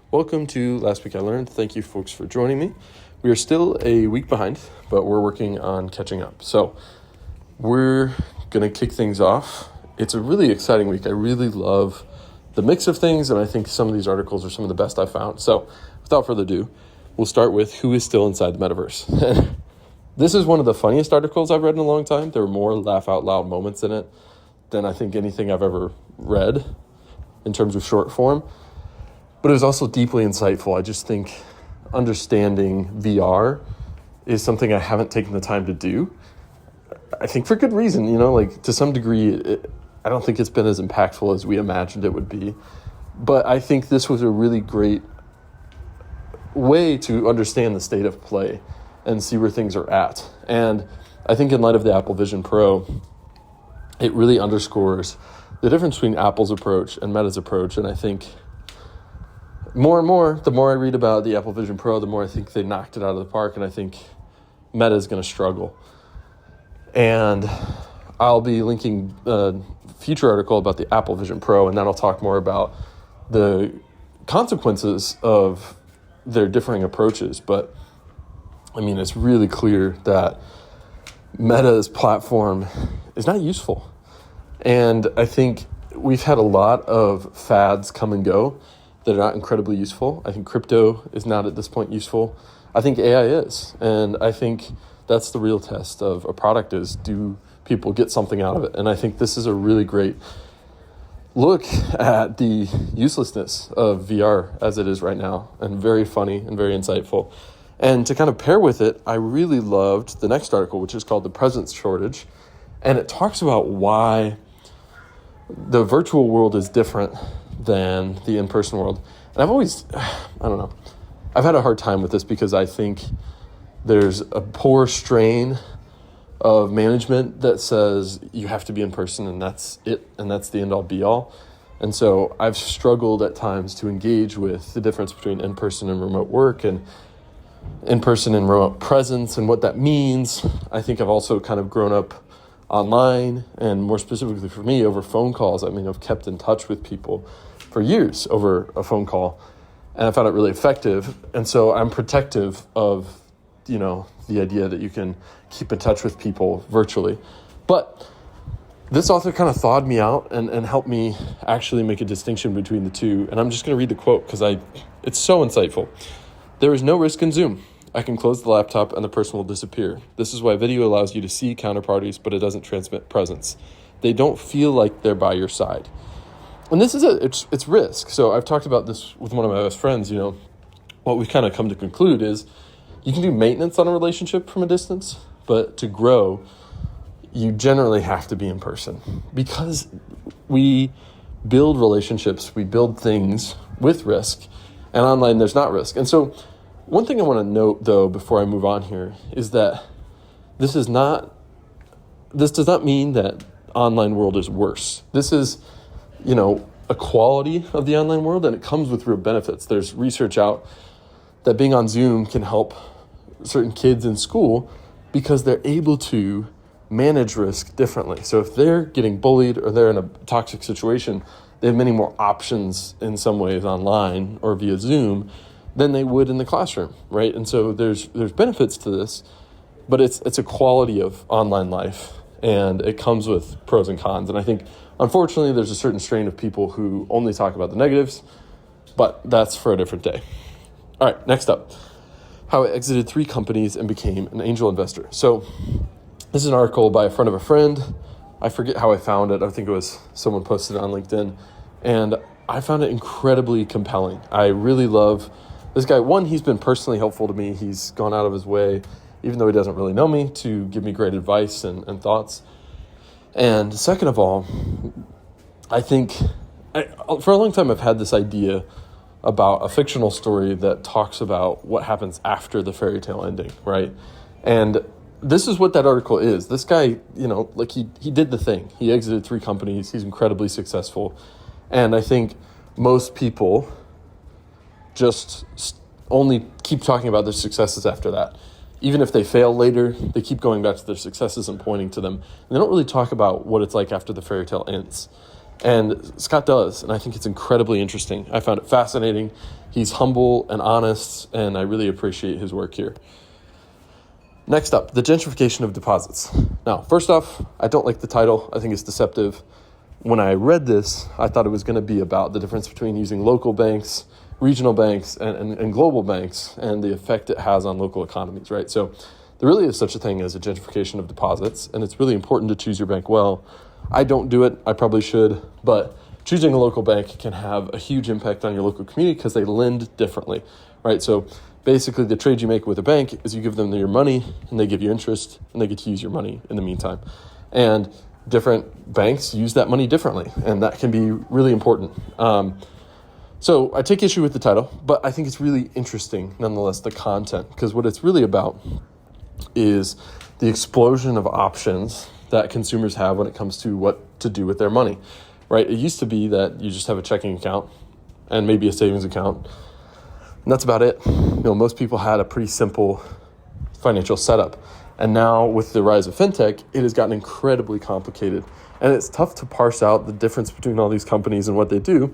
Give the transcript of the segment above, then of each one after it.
Welcome to Last Week I Learned. Thank you folks for joining me. We are still a week behind, but we're working on catching up. So we're going to kick things off. It's a really exciting week. I really love the mix of things, and I think some of these articles are some of the best I've found. So without further ado, we'll start with who is still inside the Metaverse. This is one of the funniest articles I've read in a long time. There are more laugh out loud moments in it than I think anything I've ever read in terms of short form. But it was also deeply insightful. I just think understanding VR is something I haven't taken the time to do. I think for good reason, to some degree, I don't think it's been as impactful as we imagined it would be. But I think this was a really great way to understand the state of play and see where things are at. And I think in light of the Apple Vision Pro, it really underscores the difference between Apple's approach and Meta's approach. And I think more and more, the more I read about the Apple Vision Pro, the more I think they knocked it out of the park. And I think Meta is going to struggle. And I'll be linking a future article about the Apple Vision Pro, and then I'll talk more about the consequences of their differing approaches. But it's really clear that Meta's platform is not useful. And I think we've had a lot of fads come and go that are not incredibly useful. I think crypto is not at this point useful. I think AI is. And I think that's the real test of a product is, do people get something out of it? And I think this is a really great look at the uselessness of VR as it is right now, and very funny and very insightful. And to kind of pair with it, I really loved the next article, which is called The Presence Shortage. And it talks about why the virtual world is different than the in-person world. And I've had a hard time with this because I think there's a poor strain of management that says you have to be in person and that's it, and that's the end-all be-all. And so I've struggled at times to engage with the difference between in-person and remote work, and in-person and remote presence and what that means. I think I've also kind of grown up online, and more specifically for me, over phone calls. I've kept in touch with people for years over a phone call, and I found it really effective. And so I'm protective of, the idea that you can keep in touch with people virtually. But this author kind of thawed me out and helped me actually make a distinction between the two. And I'm just going to read the quote because it's so insightful. "There is no risk in Zoom. I can close the laptop and the person will disappear. This is why video allows you to see counterparties, but it doesn't transmit presence. They don't feel like they're by your side." And this is it's risk. So I've talked about this with one of my best friends. What we've kind of come to conclude is you can do maintenance on a relationship from a distance, but to grow, you generally have to be in person, because we build relationships, we build things with risk, and online there's not risk. And so one thing I want to note, though, before I move on here, is that this does not mean that online world is worse. This is, a quality of the online world, and it comes with real benefits. There's research out that being on Zoom can help certain kids in school because they're able to manage risk differently. So if they're getting bullied or they're in a toxic situation, they have many more options in some ways online or via Zoom than they would in the classroom, right? And so there's benefits to this, but it's a quality of online life, and it comes with pros and cons. And I think, unfortunately, there's a certain strain of people who only talk about the negatives, but that's for a different day. All right, next up, how I exited 3 companies and became an angel investor. So this is an article by a friend of a friend. I forget how I found it. I think it was someone posted it on LinkedIn, and I found it incredibly compelling. I really love this guy. One, he's been personally helpful to me. He's gone out of his way, even though he doesn't really know me, to give me great advice and thoughts. And second of all, I think for a long time I've had this idea about a fictional story that talks about what happens after the fairy tale ending, right? And this is what that article is. This guy, he did the thing. He exited 3 companies. He's incredibly successful. And I think most people just only keep talking about their successes after that. Even if they fail later, they keep going back to their successes and pointing to them. And they don't really talk about what it's like after the fairy tale ends. And Scott does, and I think it's incredibly interesting. I found it fascinating. He's humble and honest, and I really appreciate his work here. Next up, the gentrification of deposits. Now, first off, I don't like the title. I think it's deceptive. When I read this, I thought it was going to be about the difference between using local banks, regional banks, and global banks, and the effect it has on local economies, right? So there really is such a thing as a gentrification of deposits, and it's really important to choose your bank well. I don't do it. I probably should, but choosing a local bank can have a huge impact on your local community because they lend differently, right? So basically the trade you make with a bank is you give them your money and they give you interest and they get to use your money in the meantime. And different banks use that money differently, and that can be really important. So I take issue with the title, but I think it's really interesting nonetheless, the content, because what it's really about is the explosion of options that consumers have when it comes to what to do with their money, right? It used to be that you just have a checking account and maybe a savings account, and that's about it. Most people had a pretty simple financial setup. And now with the rise of fintech, it has gotten incredibly complicated. And it's tough to parse out the difference between all these companies and what they do.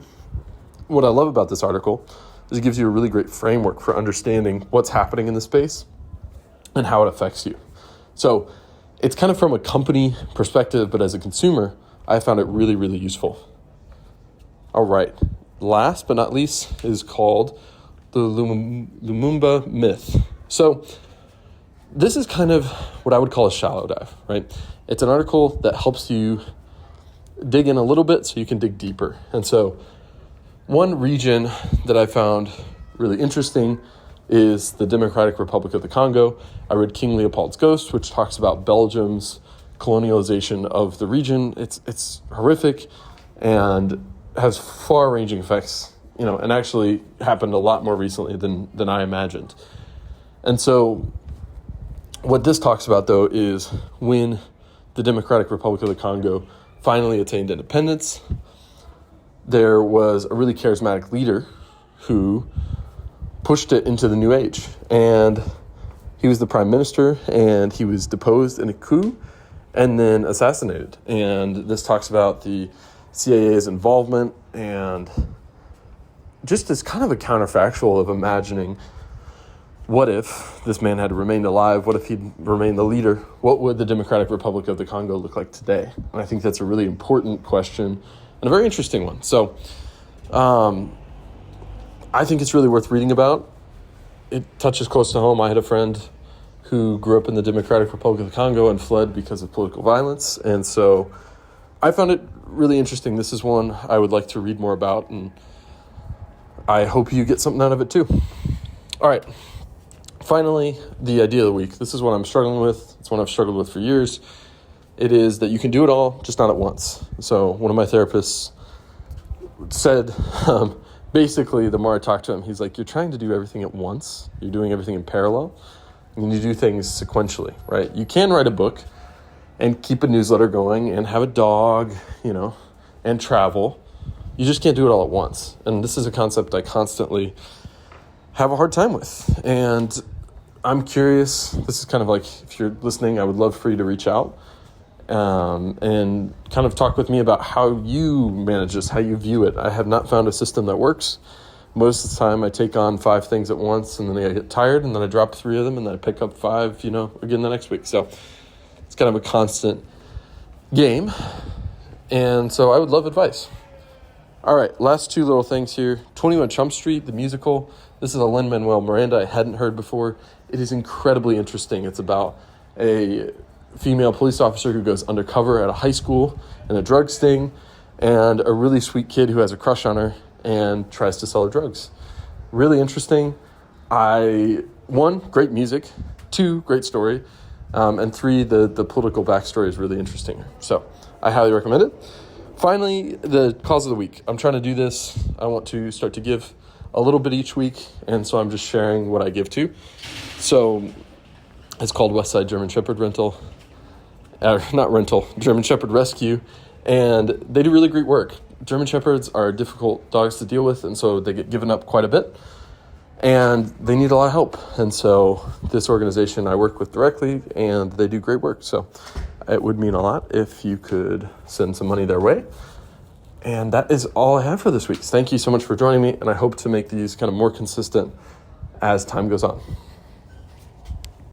What I love about this article is it gives you a really great framework for understanding what's happening in the space and how it affects you. So it's kind of from a company perspective, but as a consumer, I found it really, really useful. All right. Last but not least is called the Lumumba myth. So this is kind of what I would call a shallow dive, right? It's an article that helps you dig in a little bit so you can dig deeper. And so one region that I found really interesting is the Democratic Republic of the Congo. I read King Leopold's Ghost, which talks about Belgium's colonialization of the region. It's horrific and has far-ranging effects, and actually happened a lot more recently than I imagined. And so what this talks about, though, is when the Democratic Republic of the Congo finally attained independence, there was a really charismatic leader who pushed it into the new age. And he was the prime minister, and he was deposed in a coup and then assassinated. And this talks about the CIA's involvement, and just as kind of a counterfactual of imagining, what if this man had remained alive? What if he'd remained the leader? What would the Democratic Republic of the Congo look like today? And I think that's a really important question and a very interesting one. So I think it's really worth reading about. It touches close to home. I had a friend who grew up in the Democratic Republic of the Congo and fled because of political violence. And so I found it really interesting. This is one I would like to read more about, and I hope you get something out of it too. All right. Finally, the idea of the week. This is what I'm struggling with. It's one I've struggled with for years. It is that you can do it all, just not at once. So one of my therapists said, basically, the more I talked to him, he's like, you're trying to do everything at once. You're doing everything in parallel. And you do things sequentially, right? You can write a book and keep a newsletter going and have a dog, and travel. You just can't do it all at once. And this is a concept I constantly have a hard time with. And I'm curious, this is kind of like, if you're listening, I would love for you to reach out and kind of talk with me about how you manage this, how you view it. I have not found a system that works. Most of the time I take on 5 things at once, and then I get tired, and then I drop 3 of them, and then I pick up 5, again the next week. So it's kind of a constant game. And so I would love advice. All right, last 2 little things here. 21 Jump Street, the musical. This is a Lin-Manuel Miranda I hadn't heard before. It is incredibly interesting. It's about a female police officer who goes undercover at a high school in a drug sting, and a really sweet kid who has a crush on her and tries to sell her drugs. Really interesting. 1, great music. 2, great story. And 3, the political backstory is really interesting. So I highly recommend it. Finally, the cause of the week. I'm trying to do this. I want to start to give a little bit each week, and so I'm just sharing what I give to. So it's called Westside German Shepherd Rental. German Shepherd Rescue. And they do really great work. German Shepherds are difficult dogs to deal with, and so they get given up quite a bit. And they need a lot of help. And so this organization I work with directly, and they do great work. So it would mean a lot if you could send some money their way. And that is all I have for this week. Thank you so much for joining me, and I hope to make these kind of more consistent as time goes on.